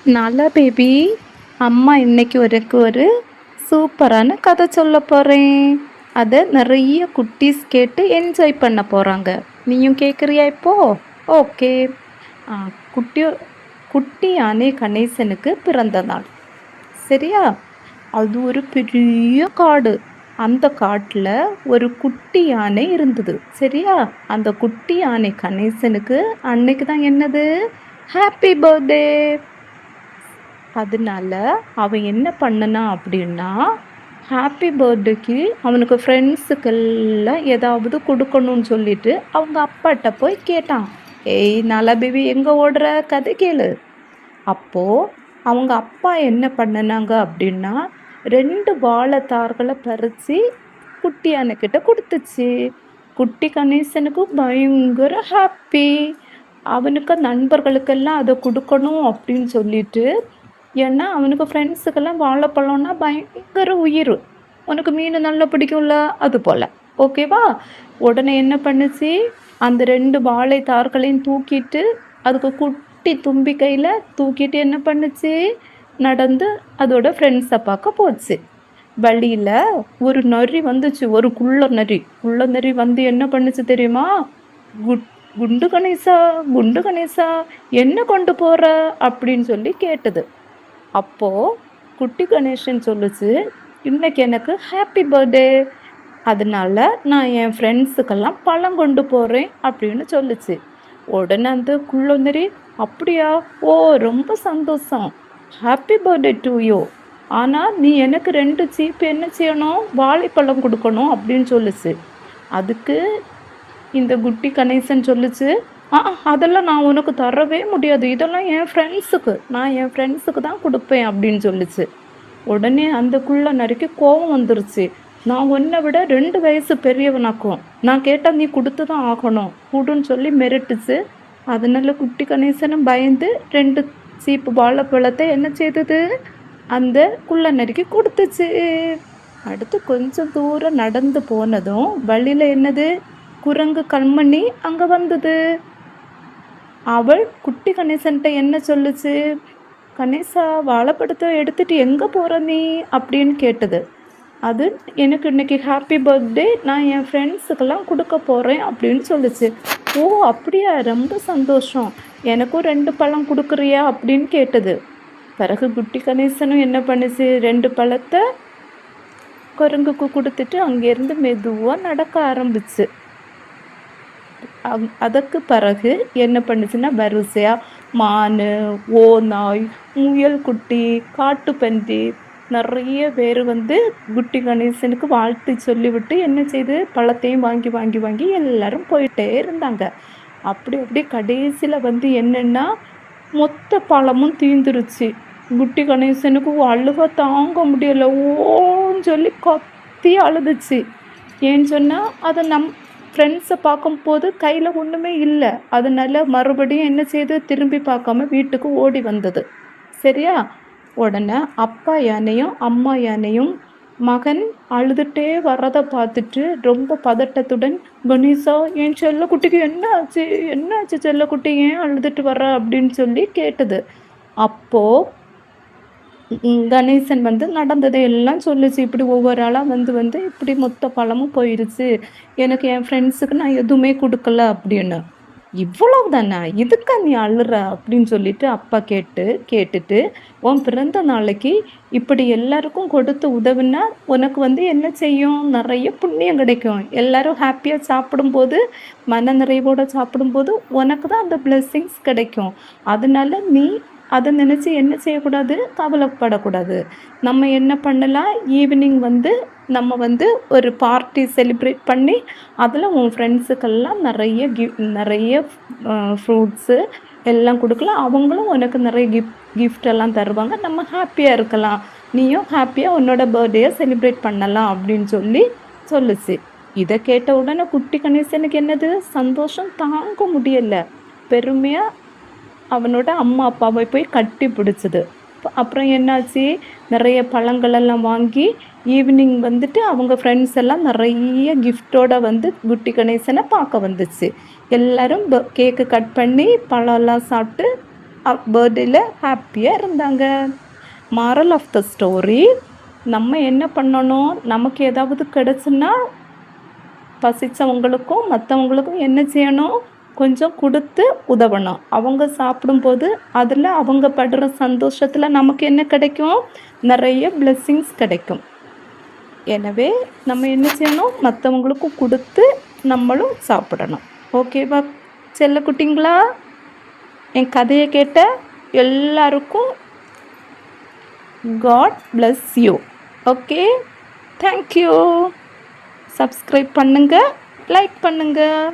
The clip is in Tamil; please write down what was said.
நல்ல பேபி. அம்மா இன்னைக்கு ஒரு சூப்பரான கதை சொல்ல போகிறேன். அதை நிறைய குட்டீஸ் கேட்டு என்ஜாய் பண்ண போகிறாங்க. நீயும் கேட்குறியா இப்போ? ஓகே. ஆ, குட்டி குட்டி யானை கணேசனுக்கு பிறந்த நாள். சரியா? அது ஒரு பெரிய காடு. அந்த காட்டில் ஒரு குட்டி யானை இருந்தது. சரியா? அந்த குட்டி யானை கணேசனுக்கு அன்னைக்கு தான் என்னது, ஹாப்பி பர்த்டே. அதனால அவன் என்ன பண்ணனான் அப்படின்னா, ஹாப்பி பர்த்டேக்கு அவனுக்கு ஃப்ரெண்ட்ஸுக்கெல்லாம் ஏதாவது கொடுக்கணும்னு சொல்லிட்டு அவங்க அப்பாட்ட போய் கேட்டான். ஏய் நல்லா பேபி, எங்கே ஓடுற, கதை கேளு. அப்போது அவங்க அப்பா என்ன பண்ணினாங்க அப்படின்னா, 2 வாழைத்தார்களை பறித்து குட்டி யானைக்கிட்ட கொடுத்துச்சு. குட்டி கணேசனுக்கு பயங்கர ஹாப்பி. அவனுக்கு நண்பர்களுக்கெல்லாம் அதை கொடுக்கணும் அப்படின்னு சொல்லிட்டு, ஏன்னா அவனுக்கு ஃப்ரெண்ட்ஸுக்கெல்லாம் வாழைப்பழம்னா பயங்கர உயிர். உனக்கு மீன் நல்லா பிடிக்கும்ல, அது போல். ஓகேவா? உடனே என்ன பண்ணுச்சு, அந்த 2 வாழைத்தார்களையும் தூக்கிட்டு அதுக்கு குட்டி தும்பி கையில் தூக்கிட்டு என்ன பண்ணுச்சு, நடந்து அதோட ஃப்ரெண்ட்ஸை பார்க்க போச்சு. வழியில் ஒரு நரி வந்துச்சு, ஒரு குள்ள நரி வந்து என்ன பண்ணுச்சு தெரியுமா, குண்டு கணேசா, குண்டு கணேசா, என்ன கொண்டு போகிற அப்படின்னு சொல்லி கேட்டது. அப்போது குட்டி கணேசன் சொல்லுச்சு, இன்னைக்கு எனக்கு ஹாப்பி பர்த்டே, அதனால நான் என் ஃப்ரெண்ட்ஸுக்கெல்லாம் பழம் கொண்டு போகிறேன் அப்படின்னு சொல்லுச்சு. உடனே அந்த குள்ளநரி, அப்படியா, ஓ ரொம்ப சந்தோஷம், ஹாப்பி பர்த்டே டு யூ, ஆனால் நீ எனக்கு 2 சீப்பு என்ன செய்யணும், வாழைப்பழம் கொடுக்கணும் அப்படின்னு சொல்லுச்சு. அதுக்கு இந்த குட்டி கணேசன் சொல்லுச்சு, அதெல்லாம் நான் உனக்கு தரவே முடியாது, இதெல்லாம் நான் என் ஃப்ரெண்ட்ஸுக்கு தான் கொடுப்பேன் அப்படின்னு சொல்லுச்சு. உடனே அந்த குள்ள நரிக்கு கோபம் வந்துருச்சு. நான் உன்னை விட 2 வயசு பெரியவனாக்கும், நான் கேட்டால் நீ கொடுத்து தான் ஆகணும், கொடுன்னு சொல்லி மிரட்டுச்சு. அதனால குட்டி கணேசனும் பயந்து 2 சீப்பு வாழைப்பழத்தை என்ன செய்தது, அந்த குள்ள நரிக்கு கொடுத்துச்சு. அடுத்து கொஞ்சம் தூரம் நடந்து போனதும் வழியில் என்னது, குரங்கு கண்மணி அங்கே வந்தது. அவள் குட்டி கணேசன்ட்ட என்ன சொல்லுச்சு, கணேசா வாழைப்பழத்தை எடுத்துட்டு எங்கே போகிற நீ அப்படின்னு கேட்டது. அது எனக்கு இன்னைக்கு ஹாப்பி பர்த்டே, நான் என் ஃப்ரெண்ட்ஸுக்கெல்லாம் கொடுக்க போகிறேன் அப்படின்னு சொல்லுச்சு. ஓ அப்படியா, ரொம்ப சந்தோஷம், எனக்கும் 2 பழம் கொடுக்குறியா அப்படின்னு கேட்டது. பிறகு குட்டி கணேசனும் என்ன பண்ணுச்சு, 2 பழத்தை குரங்குக்கு கொடுத்துட்டு அங்கேருந்து மெதுவாக நடக்க ஆரம்பிச்சு. அதற்கு பிறகு என்ன பண்ணுச்சுன்னா, வரிசையாக மான், ஓநாய், முயல் குட்டி, காட்டுப்பன்றி நிறைய பேர் வந்து குட்டி கணேசனுக்கு வாழ்த்து சொல்லிவிட்டு என்ன செய்து, பழத்தையும் வாங்கி வாங்கி வாங்கி எல்லாரும் போயிட்டே இருந்தாங்க. அப்படி கடைசியில் வந்து என்னென்னா, மொத்த பழமும் தீந்துருச்சு. குட்டி கணேசனுக்கு அழுக தாங்க முடியலை, ஓன்னு சொல்லி கத்தி அழுதுச்சு. ஏன்னு சொன்னால், அதை ஃப்ரெண்ட்ஸை பார்க்கும்போது கையில் ஒன்றுமே இல்லை. அதனால மறுபடியும் என்ன செய்து, திரும்பி பார்க்காம வீட்டுக்கு ஓடி வந்தது. சரியா? உடனே அப்பா யானையும் அம்மா யானையும் மகன் அழுதுகிட்டே வர்றதை பார்த்துட்டு ரொம்ப பதட்டத்துடன், கணேசா என் செல்லக்குட்டிக்கு என்னாச்சு செல்லக்குட்டி, ஏன் அழுதுட்டு வர்ற அப்படின்னு சொல்லி கேட்டது. அப்போது கணேசன் வந்து நடந்ததை எல்லாம் சொல்லுச்சு. இப்படி ஒவ்வொரு ஆளாக வந்து இப்படி மொத்த பழமும் போயிடுச்சு, எனக்கு என் ஃப்ரெண்ட்ஸுக்கு நான் எதுவுமே கொடுக்கல அப்படின்னு. இவ்வளவு தானே, இதுக்கா நீ அழுற அப்படின்னு சொல்லிட்டு அப்பா கேட்டுட்டு, உன் பிறந்த நாளைக்கு இப்படி எல்லாருக்கும் கொடுத்து உதவுனா உனக்கு வந்து என்ன செய்யும், நிறைய புண்ணியம் கிடைக்கும். எல்லாரும் ஹாப்பியாக சாப்பிடும்போது, மன நிறைவோடு சாப்பிடும்போது உனக்கு தான் அந்த பிளெஸ்ஸிங்ஸ் கிடைக்கும். அதனால நீ அதை நினச்சி என்ன செய்யக்கூடாது, கவலைப்படக்கூடாது. நம்ம என்ன பண்ணலாம், ஈவினிங் வந்து நம்ம வந்து ஒரு பார்ட்டி செலிப்ரேட் பண்ணி அதில் உன் ஃப்ரெண்ட்ஸுக்கெல்லாம் நிறைய ஃப்ரூட்ஸு எல்லாம் கொடுக்கலாம். அவங்களும் உனக்கு நிறைய கிஃப்டெல்லாம் தருவாங்க. நம்ம ஹாப்பியாக இருக்கலாம், நீயும் ஹாப்பியாக உன்னோட பர்த்டேயை செலிப்ரேட் பண்ணலாம் அப்படின்னு சொல்லுச்சு. இதை கேட்ட உடனே குட்டி கணேசனுக்கு என்னது, சந்தோஷம் தாங்க முடியலை. பெருமையாக அவனோட அம்மா அப்பாவை போய் கட்டி பிடிச்சது. அப்புறம் என்னாச்சு, நிறைய பழங்களெல்லாம் வாங்கி ஈவினிங் வந்துட்டு அவங்க ஃப்ரெண்ட்ஸ் எல்லாம் நிறைய கிஃப்டோடு வந்து குட்டி கணேசனை பார்க்க வந்துச்சு. எல்லோரும் கேக்கு கட் பண்ணி பழம்லாம் சாப்பிட்டு பர்த்டேயில் ஹாப்பியாக இருந்தாங்க. மாரல் ஆஃப் த ஸ்டோரி, நம்ம என்ன பண்ணணும், நமக்கு ஏதாவது கிடச்சுன்னா பசித்தவங்களுக்கும் மற்றவங்களுக்கும் என்ன செய்யணும், கொஞ்சம் கொடுத்து உதவணும். அவங்க சாப்பிடும்போது அதில் அவங்க படுற சந்தோஷத்தில் நமக்கு என்ன கிடைக்கும், நிறைய பிளெஸ்ஸிங்ஸ் கிடைக்கும். எனவே நம்ம என்ன செய்யணும், மற்றவங்களுக்கும் கொடுத்து நம்மளும் சாப்பிடணும். ஓகேவா செல்லக்குட்டிங்களா? என் கதையை கேட்ட எல்லாருக்கும் God bless you. Okay, thank you. Subscribe பண்ணுங்கள், லைக் பண்ணுங்கள்.